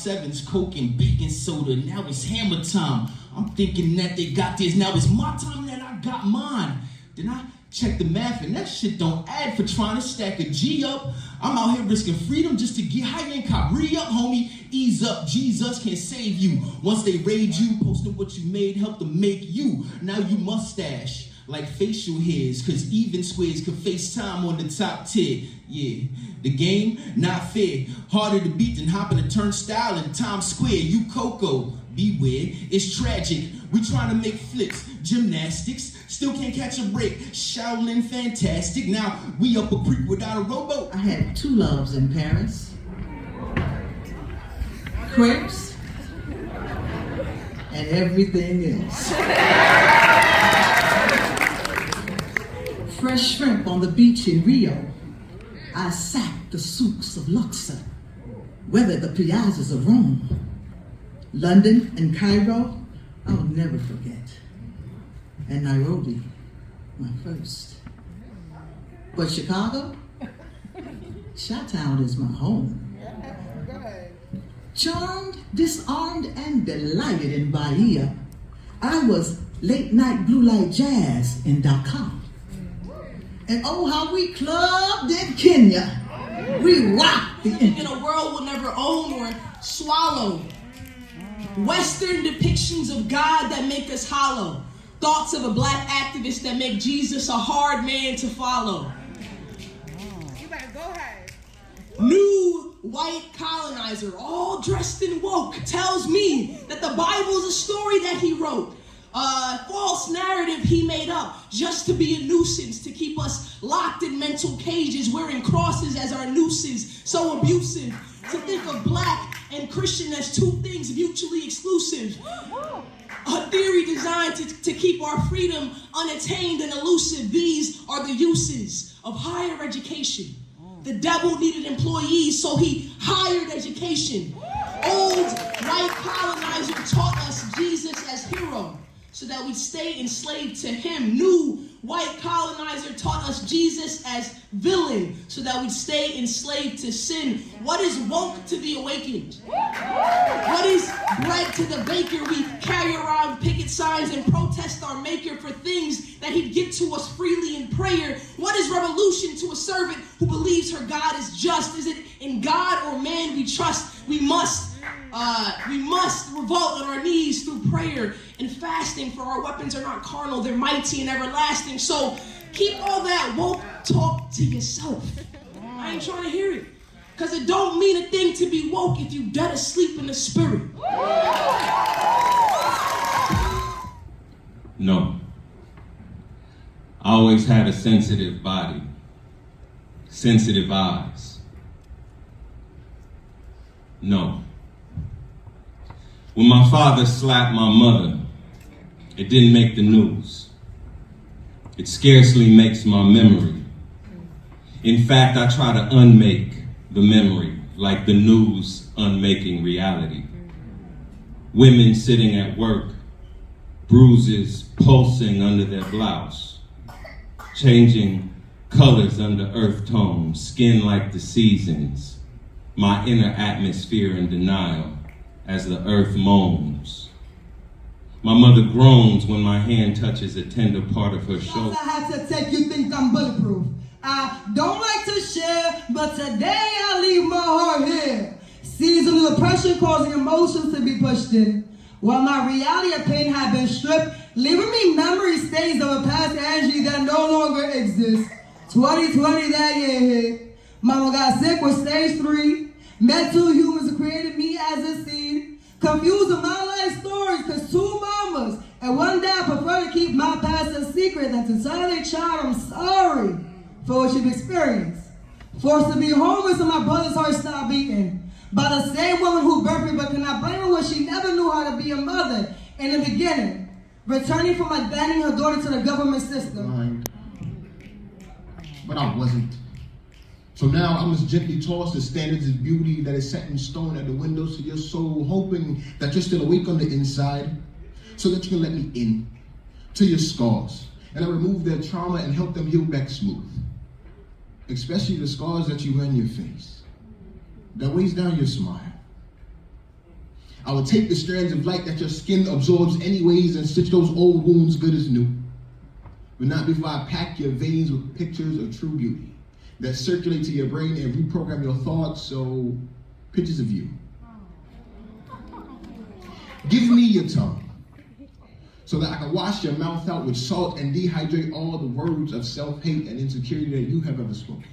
7s, Coke and baking soda. Now it's hammer time. I'm thinking that they got theirs. Now it's my time that I got mine. Then I check the math and that shit don't add for trying to stack a G up. I'm out here risking freedom just to get high and cop re-up, homie. Ease up, Jesus can save you. Once they raid you, posting what you made help them make you. Now you mustache like facial hairs, cause even squares could FaceTime on the top tier. Yeah, the game, not fair. Harder to beat than hopping a turnstile in Times Square. You Coco, beware, it's tragic. We trying to make flips, gymnastics, still can't catch a break. Shaolin fantastic, now we up a creek without a rowboat. I had 2 loves in Paris. Crepes and everything else. Fresh shrimp on the beach in Rio. I sacked the souks of Luxor, weathered the piazzas of Rome. London and Cairo, I'll never forget. And Nairobi, my first. But Chicago, Chi-Town is my home. Charmed, disarmed, and delighted in Bahia, I was late night blue light jazz in Dakar. And oh, how we clubbed in Kenya. We rocked the in a world we'll never own or swallow. Western depictions of God that make us hollow. Thoughts of a black activist that make Jesus a hard man to follow. You better go ahead. New white colonizer, all dressed in woke, tells me that the Bible's a story that he wrote. False narrative he made up just to be a nuisance, to keep us locked in mental cages, wearing crosses as our nooses, so abusive. To think of black and Christian as 2 things mutually exclusive. A theory designed to keep our freedom unattained and elusive. These are the uses of higher education. The devil needed employees, so he hired education. Old white colonizer taught us Jesus as hero, so that we'd stay enslaved to him. New white colonizer taught us Jesus as villain, so that we'd stay enslaved to sin. What is woke to the awakened? What is bread to the baker? We carry around picket signs and protest our maker for things that he'd give to us freely in prayer. What is revolution to a servant who believes her God is just? Is it in God or man we trust? We must revolt on our knees through prayer and fasting, for our weapons are not carnal, they're mighty and everlasting. So keep all that woke talk to yourself. I ain't trying to hear it, because it don't mean a thing to be woke if you dead asleep in the spirit. No. I always had a sensitive body, sensitive eyes. No. When my father slapped my mother, it didn't make the news. It scarcely makes my memory. In fact, I try to unmake the memory, like the news unmaking reality. Women sitting at work, bruises pulsing under their blouse, changing colors under earth tones, skin like the seasons, my inner atmosphere in denial as the earth moans. My mother groans when my hand touches a tender part of her shoulder. I had to take, you think I'm bulletproof. I don't like to share, but today I leave my heart here. Seasons of depression causing emotions to be pushed in, while my reality of pain had been stripped, leaving me memory stains of a past Angie that no longer exists. 2020, that year hit. Mama got sick with stage 3. Met 2 humans who created me as a seed. Confusing my life stories, cause 2 mamas. And one day I prefer to keep my past a secret than to tell their child I'm sorry for what you've experienced. Forced to be homeless and my brother's heart stopped beating. By the same woman who birthed me, but cannot blame her when she never knew how to be a mother in the beginning. Returning from abandoning her daughter to the government system. But I wasn't. So now I must gently toss the standards of beauty that is set in stone at the windows to your soul, hoping that you're still awake on the inside, so that you can let me in to your scars, and I remove their trauma and help them heal back smooth. Especially the scars that you wear in your face, that weighs down your smile. I will take the strands of light that your skin absorbs anyways and stitch those old wounds good as new. But not before I pack your veins with pictures of true beauty that circulate to your brain and reprogram your thoughts, so pictures of you. Give me your tongue so that I can wash your mouth out with salt and dehydrate all the words of self-hate and insecurity that you have ever spoken.